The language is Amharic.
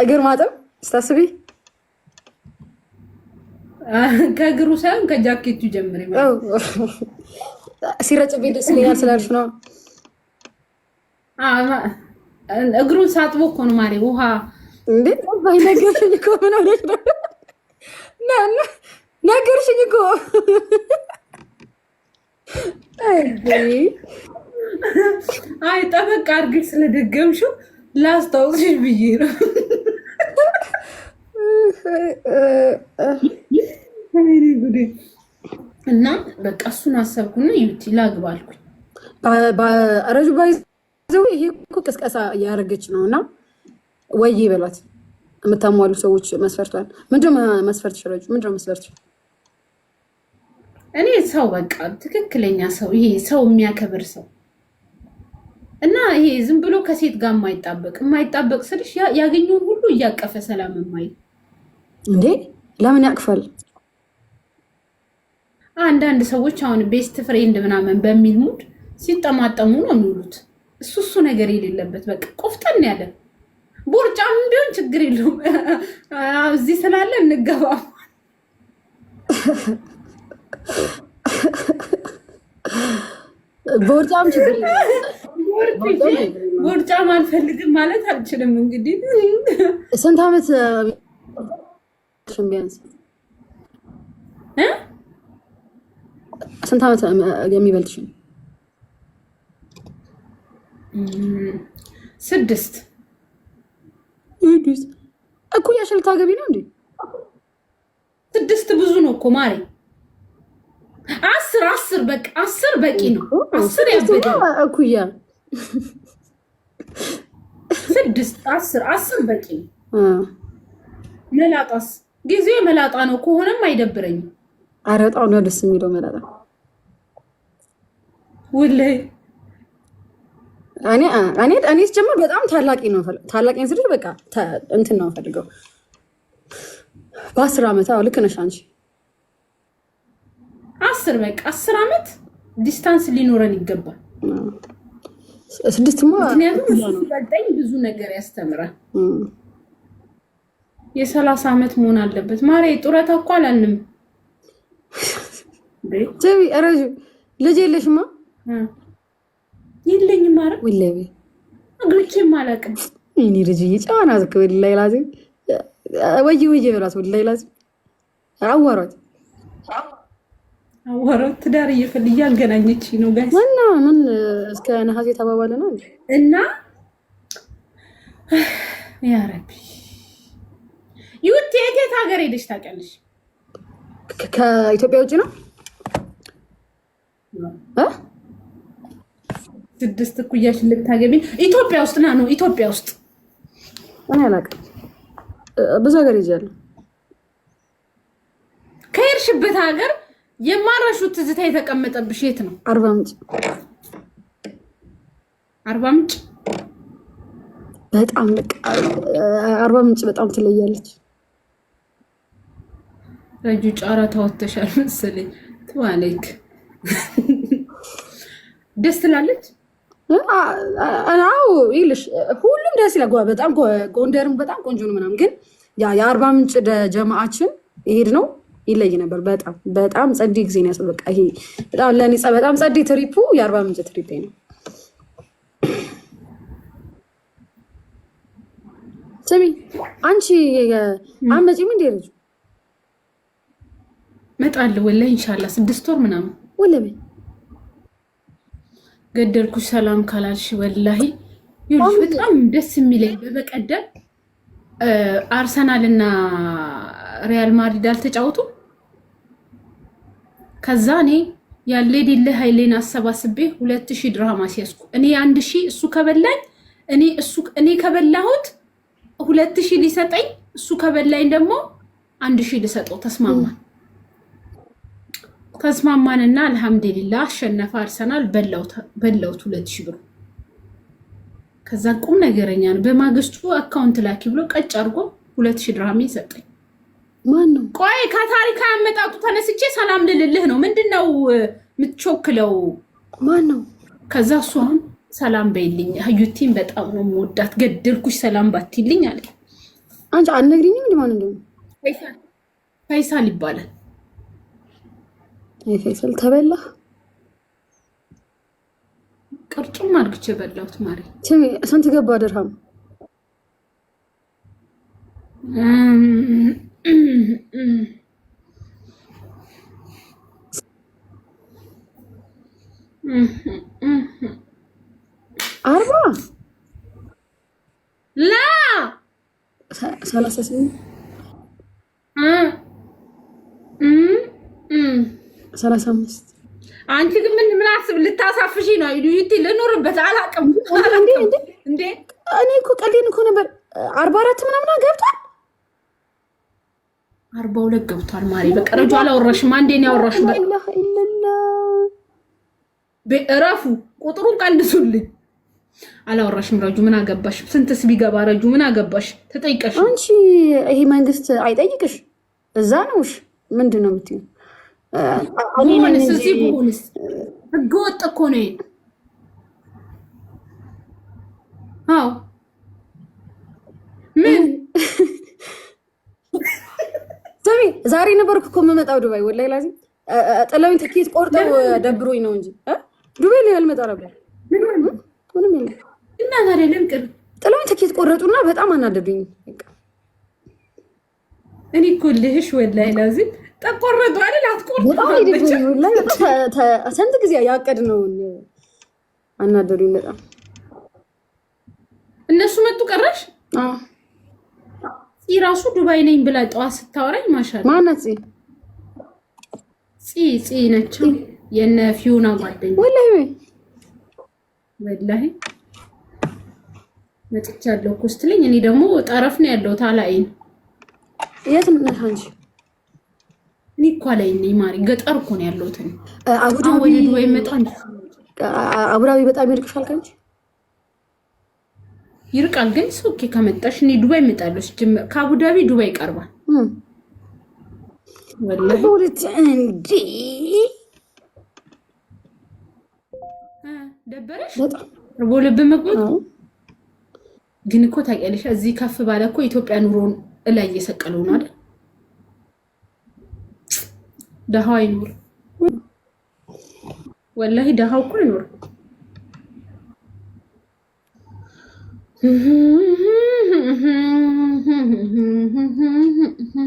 እግር ማጠብ ስታስቢ ከእግሩ ሳይሆን ከጃኬቱ ጀምሪ። ሲረጭብኝ ደስ ይለኛል ስላልሽ ነው። እግሩን ሳጥቦ እኮ ነው ማሪ ውሃ እንዴ ነገርሽኝ እኮ ምን ሆነሽ ነው? ነገርሽኝ እኮ አይ ጠበቅ አድርገሽ ስለደገምሽው ላስታውስሽ ብዬ ነው። እና በቃ እሱን አሰብኩና ዩቲ ላግባ አልኩኝ። ረጁ ባይዘው ይሄ እኮ ቅስቀሳ እያደረገች ነው። እና ወይ በሏት የምታሟሉ ሰዎች መስፈርቷል። ምንድነው መስፈርትሽ? ረጁ ምንድነው መስፈርትሽ? እኔ ሰው በቃ ትክክለኛ ሰው፣ ይሄ ሰው የሚያከብር ሰው እና ይሄ ዝም ብሎ ከሴት ጋር የማይጣበቅ ስልሽ ያገኘውን ሁሉ እያቀፈ ሰላም የማይ እንዴ ለምን ያቅፋል? አንዳንድ ሰዎች አሁን ቤስት ፍሬንድ ምናምን በሚል ሙድ ሲጠማጠሙ ነው የሚውሉት። እሱ ነገር የሌለበት በቃ ቆፍጠን ያለ ቦርጫም ቢሆን ችግር የለውም። እዚህ ስላለ እንገባ። ቦርጫም ችግር ቦርጫም አልፈልግም ማለት አልችልም። እንግዲህ ስንት ዓመት ቢያንስ ስንት ዓመት የሚበልጥሽ? 6 እኩያሽ ልታገቢ ነው እንዴ? 6 ብዙ ነው እኮ ማሪ። 10 በቃ 10 በቂ ነው። 10 ያበዳል እኩያ 6 10 በቂ ነው። መላጣስ ጊዜው መላጣ ነው ከሆነም አይደብረኝም። ኧረ በጣም ነው ደስ የሚለው መላጣ። ወላሂ እኔ ስጀምር በጣም ታላቂ ነው ስልሽ በቃ እንትን ነው ፈልገው በ10 ዓመት። አዎ ልክ ነሽ አንቺ። 10 በቃ 10 ዓመት ዲስታንስ ሊኖረን ይገባል። 6ማ ምክንያቱም ሲበልጠኝ ብዙ ነገር ያስተምራል። የ30 ዓመት መሆን አለበት ማሬ። ጡረታ እኮ አላልንም። ጀቢ ረጁ ልጅ የለሽማ? የለኝም ማረ ወላሂ አግብቼም አላውቅም። እኔ ልጅ ጫና ዝክ ወላሂ ላዚም ወይ በራስ ወላሂ ላዚም አዋሯት ትዳር እያገናኘች ነው ጋይስ። ምን እስከ ነሐሴ ተባባለ ነው እና ያ ረቢ የት ሀገር ሄደሽ ታውቂያለሽ? ከኢትዮጵያ ውጭ ነው? 6 እኩያሽ ልታገቢ ኢትዮጵያ ውስጥ ነው? ኢትዮጵያ ውስጥ እኔ አላውቅም። ብዙ ሀገር ይዣለሁ። ከሄድሽበት ሀገር የማረሹት ትዝታ የተቀመጠብሽ የት ነው? አርባ ምንጭ በጣም በቃ አርባ ምንጭ በጣም ትለያለች። ረጁ ጨዋታ ወተሻል መሰለኝ። ትዋለክ ደስ ትላለች። አዎ ይልሽ ሁሉም ደስ ይላል። በጣም ጎንደርም በጣም ቆንጆ ነው ምናምን፣ ግን የአርባ ምንጭ ጀማዓችን ይሄድ ነው ይለይ ነበር። በጣም ጸዴ ጊዜ ነው ያሰው። በቃ ይሄ በጣም ለኔ በጣም ጸዴ ትሪፑ የአርባ ምንጭ ትሪፕ ነው። ስሚ አንቺ አመጪም እንዴ? ልጅ መጣለሁ ወላሂ ኢንሻአላህ 6 ወር ምናምን ወላሂ ገደልኩሽ ሰላም ካላልሽ ወላሂ ይኸውልሽ በጣም ደስ የሚለኝ በቀደም አርሰናል እና ሪያል ማድሪድ አልተጫወቱ። ከዛ እኔ ያለ የሌለ ኃይሌን አሰባስቤ 2000 ድርሃም አስያዝኩ። እኔ 1000 እሱ ከበላኝ እኔ ከበላሁት 2000 ሊሰጠኝ እሱ ከበላኝ ደግሞ 1000 ልሰጠው ተስማማንና አልহামዱሊላህ አሸነፈ አርሰናል። በላውት 2000 ብር። ከዛ ቁም ነገረኛ ነው። በማግስቱ አካውንት ላኪ ብሎ ቀጭ አድርጎ 2000 ድርሃም ይሰጠኝ። ማን ነው? ቆይ ከታሪካ ያመጣጡ ተነስቼ ሰላም ልልልህ ነው። ምንድነው የምትቾክለው? ማን ነው? ከዛ እሱ አሁን ሰላም በይልኝ ሀዩቲን በጣም ነው የምወዳት ገደልኩሽ ሰላም ባትይልኝ አለ። አንቺ አልነግሪኝም እንዴ ማን እንደሆነ? ፈይሳል ይባላል። አይ ፈይሳል ተበላ። ቅርጹም አድርግቼ በላሁት ማሪ። ስሚ ስንት ገባ ድርሃም? አርባ ላ 38 35 አንቺ ግን ምን አስብ ልታሳፍሺ ነው? ዩቲ ልኖርበት አላውቅም እንዴ እኔ እኮ ቀልዴን እኮ ነበር። 44 ምናምን ገብቷል። 42 ገብቷል ማሪ። በቃ ረጁ አላወራሽም። አንዴ ነው ያወራሽ። እረፉ፣ ቁጥሩን ቀንሱልኝ። አላወራሽም ረጁ። ምን አገባሽ? ስንትስ ቢገባ ረጁ ምን አገባሽ? ተጠይቀሽ አንቺ ይሄ መንግስት አይጠይቅሽ። እዛ ነውሽ። ምንድን ነው የምትይው? ሆነስ እዚህ ብሆንስ ህገወጥ እኮ ነው። አዎ ምን ስሚ፣ ዛሬ ነበርኩ እኮ የምመጣው ዱባይ። ወላሂ ላዚ ጥለውኝ ትኬት ቆርጠው ደብሮኝ ነው እንጂ ዱባይ ላይ አልመጣ ነበር። ምንም የለም እና ዛሬ ለምቅር ጥለውኝ ትኬት ቆረጡና በጣም አናደዱኝ። እኔ እኮ ልህሽ ወላሂ ላዚ ተቆረጡ አይደል? ስንት ጊዜ ያቀድነው አናደዱኝ በጣም። እነሱ መጡ ቀረሽ? ራሱ ዱባይ ነኝ ብላ ጠዋት ስታወራኝ ማሻአላ። ማናት? ፂ ነች የነ ፊዮና ጓደኛ። ወላሂ መጥቻለሁ እኮ ስትለኝ እኔ ደግሞ ጠረፍ ነው ያለው ታላይን። የት ነሽ አንቺ? እኔ እኮ ላይ ነኝ ማሪ፣ ገጠር እኮ ነው ያለሁት። አቡዳቢ ወደ ዱባይ መጣ። አቡዳቢ በጣም ይርቅሻል ካንቺ? ይርቃል ግን ኦኬ። ከመጣሽ እኔ ዱባይ እመጣለሁ። ሲጀመር ከአቡዳቢ ዱባይ ይቀርባል። ወላሂ ወልት እንዴ ደበረሽ? በጣም ርቦ ልብ መግባት ግን እኮ ታውቂያለሽ፣ እዚህ ከፍ ባለ እኮ ኢትዮጵያ ኑሮን እላይ እየሰቀለው ነው አይደል? ደሃው አይኖር፣ ወላሂ ደሃው እኮ አይኖር።